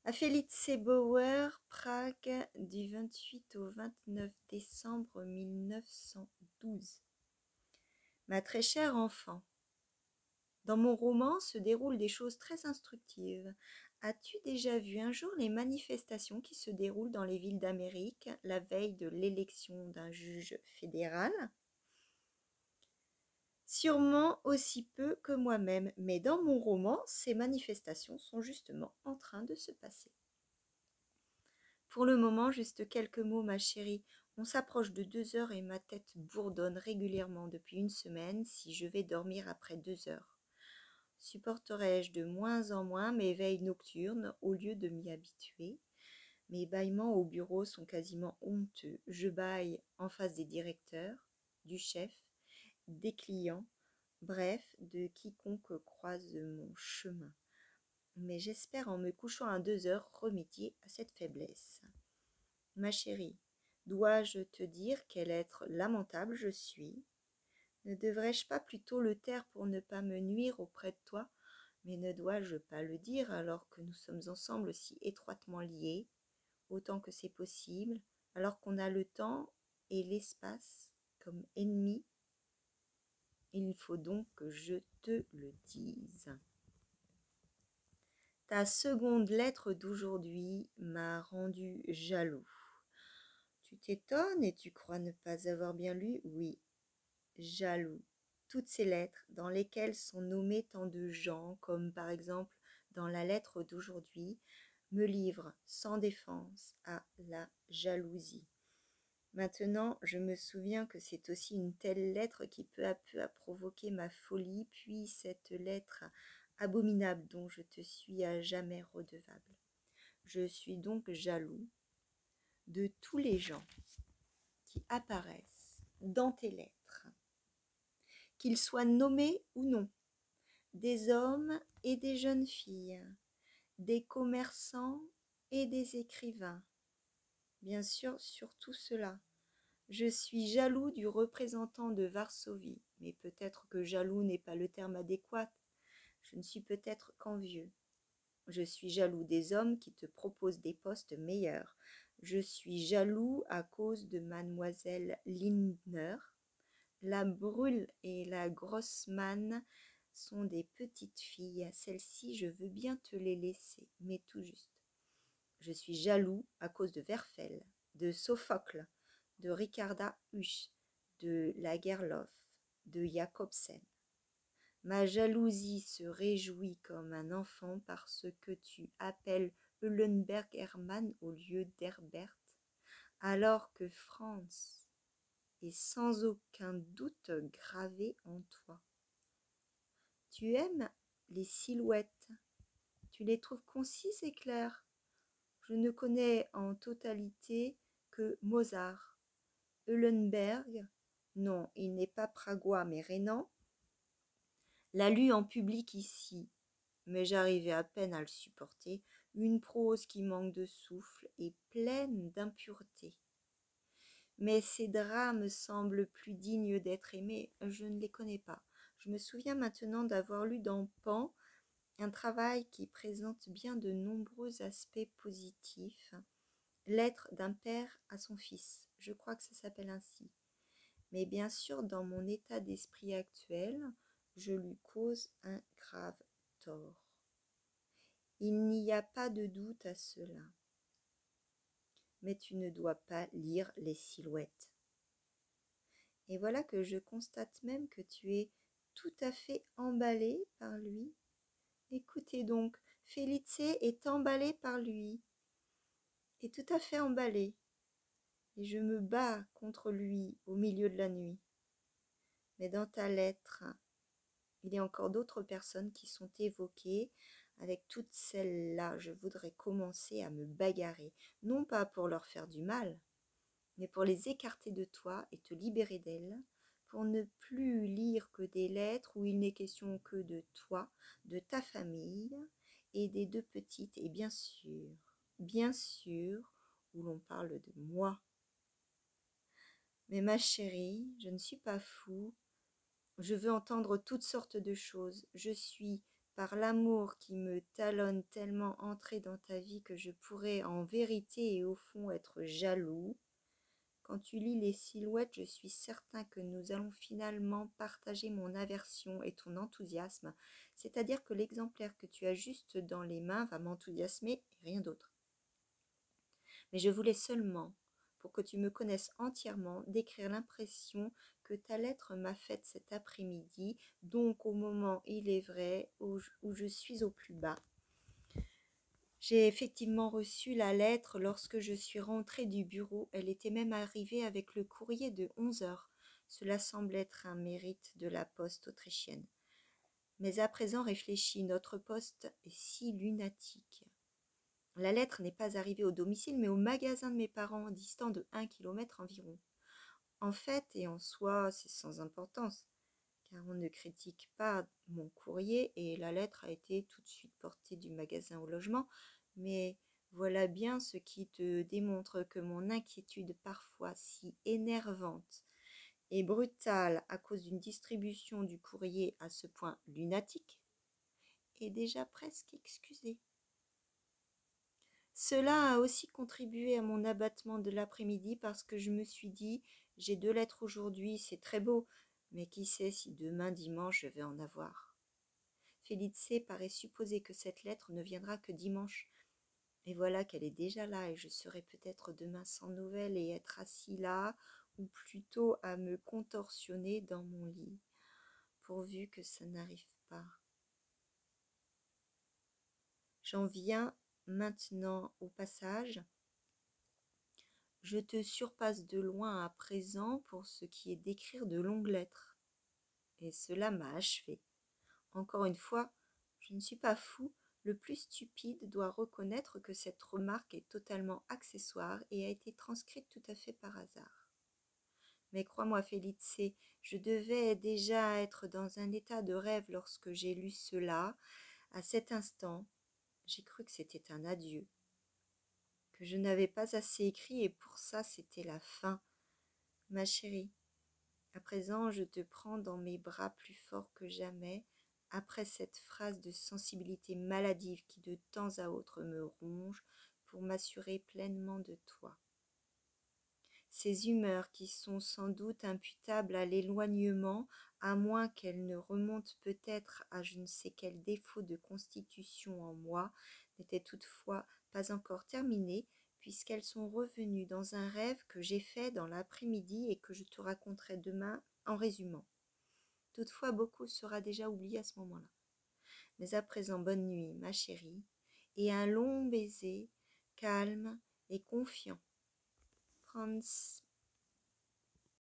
À Felice Bauer, Prague, du 28 au 29 décembre 1912. Ma très chère enfant, dans mon roman se déroulent des choses très instructives. As-tu déjà vu un jour les manifestations qui se déroulent dans les villes d'Amérique la veille de l'élection d'un juge fédéral? Sûrement aussi peu que moi-même, mais dans mon roman, ces manifestations sont justement en train de se passer. Pour le moment, juste quelques mots, ma chérie. On s'approche de 2 heures et ma tête bourdonne régulièrement depuis une semaine si je vais dormir après 2 heures. Supporterai-je de moins en moins mes veilles nocturnes au lieu de m'y habituer? Mes bâillements au bureau sont quasiment honteux. Je bâille en face des directeurs, du chef, des clients, bref, de quiconque croise mon chemin. Mais j'espère en me couchant à 2 heures remédier à cette faiblesse. Ma chérie, dois-je te dire quel être lamentable je suis? Ne devrais-je pas plutôt le taire pour ne pas me nuire auprès de toi? Mais ne dois-je pas le dire alors que nous sommes ensemble si étroitement liés, autant que c'est possible, alors qu'on a le temps et l'espace comme ennemis? Il faut donc que je te le dise. Ta seconde lettre d'aujourd'hui m'a rendu jaloux. Tu t'étonnes et tu crois ne pas avoir bien lu? Oui, jaloux. Toutes ces lettres dans lesquelles sont nommés tant de gens, comme par exemple dans la lettre d'aujourd'hui, me livrent sans défense à la jalousie. Maintenant, je me souviens que c'est aussi une telle lettre qui peu à peu a provoqué ma folie, puis cette lettre abominable dont je te suis à jamais redevable. Je suis donc jaloux de tous les gens qui apparaissent dans tes lettres, qu'ils soient nommés ou non, des hommes et des jeunes filles, des commerçants et des écrivains. Bien sûr, surtout cela. Je suis jaloux du représentant de Varsovie, mais peut-être que jaloux n'est pas le terme adéquat. Je ne suis peut-être qu'envieux. Je suis jaloux des hommes qui te proposent des postes meilleurs. Je suis jaloux à cause de mademoiselle Lindner. La Brûle et la Grossman sont des petites filles. Celles-ci, je veux bien te les laisser, mais tout juste. Je suis jaloux à cause de Werfel, de Sophocle, de Ricarda Husch, de Lagerlof, de Jacobsen. Ma jalousie se réjouit comme un enfant parce que tu appelles Eulenberg Hermann au lieu d'Herbert, alors que Franz est sans aucun doute gravé en toi. Tu aimes les silhouettes, tu les trouves concises et claires. Je ne connais en totalité que Mozart. Eulenberg, non, il n'est pas pragois mais rhénan, l'a lu en public ici, mais j'arrivais à peine à le supporter, une prose qui manque de souffle et pleine d'impureté. Mais ces drames semblent plus dignes d'être aimés, je ne les connais pas. Je me souviens maintenant d'avoir lu dans Pan un travail qui présente bien de nombreux aspects positifs. Lettre d'un père à son fils, je crois que ça s'appelle ainsi. Mais bien sûr, dans mon état d'esprit actuel, je lui cause un grave tort. Il n'y a pas de doute à cela. Mais tu ne dois pas lire les silhouettes. Et voilà que je constate même que tu es tout à fait emballé par lui. Écoutez donc, Felice est emballé par lui, est tout à fait emballé. Et je me bats contre lui au milieu de la nuit. Mais dans ta lettre, il y a encore d'autres personnes qui sont évoquées. Avec toutes celles-là, je voudrais commencer à me bagarrer, non pas pour leur faire du mal, mais pour les écarter de toi et te libérer d'elles, pour ne plus lire que des lettres où il n'est question que de toi, de ta famille et des deux petites, et bien sûr, où l'on parle de moi. Mais ma chérie, je ne suis pas fou. Je veux entendre toutes sortes de choses. Je suis par l'amour qui me talonne tellement entrer dans ta vie que je pourrais en vérité et au fond être jaloux. Quand tu lis les silhouettes, je suis certain que nous allons finalement partager mon aversion et ton enthousiasme, c'est-à-dire que l'exemplaire que tu as juste dans les mains va m'enthousiasmer et rien d'autre. Mais je voulais seulement, pour que tu me connaisses entièrement, décrire l'impression que ta lettre m'a faite cet après-midi, donc au moment, il est vrai, où je suis au plus bas. J'ai effectivement reçu la lettre lorsque je suis rentrée du bureau. Elle était même arrivée avec le courrier de 11 heures. Cela semble être un mérite de la poste autrichienne. Mais à présent réfléchis, notre poste est si lunatique. La lettre n'est pas arrivée au domicile, mais au magasin de mes parents, distant de 1 kilomètre environ. En fait et en soi, c'est sans importance, car on ne critique pas mon courrier et la lettre a été tout de suite portée du magasin au logement, mais voilà bien ce qui te démontre que mon inquiétude parfois si énervante et brutale à cause d'une distribution du courrier à ce point lunatique est déjà presque excusée. Cela a aussi contribué à mon abattement de l'après-midi parce que je me suis dit, j'ai 2 lettres aujourd'hui, c'est très beau, mais qui sait si demain dimanche je vais en avoir. Felice paraît supposer que cette lettre ne viendra que dimanche. Et voilà qu'elle est déjà là et je serai peut-être demain sans nouvelles et être assis là, ou plutôt à me contorsionner dans mon lit, pourvu que ça n'arrive pas. J'en viens maintenant au passage. Je te surpasse de loin à présent pour ce qui est d'écrire de longues lettres. Et cela m'a achevé. Encore une fois, je ne suis pas fou, le plus stupide doit reconnaître que cette remarque est totalement accessoire et a été transcrite tout à fait par hasard. Mais crois-moi, Felice, je devais déjà être dans un état de rêve lorsque j'ai lu cela. À cet instant, j'ai cru que c'était un adieu, que je n'avais pas assez écrit et pour ça c'était la fin. Ma chérie, à présent je te prends dans mes bras plus fort que jamais, après cette phrase de sensibilité maladive qui de temps à autre me ronge pour m'assurer pleinement de toi. Ces humeurs qui sont sans doute imputables à l'éloignement, à moins qu'elles ne remontent peut-être à je ne sais quel défaut de constitution en moi, n'étaient toutefois pas encore terminées, puisqu'elles sont revenues dans un rêve que j'ai fait dans l'après-midi et que je te raconterai demain en résumant. Toutefois, beaucoup sera déjà oublié à ce moment-là. Mais à présent, bonne nuit, ma chérie, et un long baiser, calme et confiant. Franz.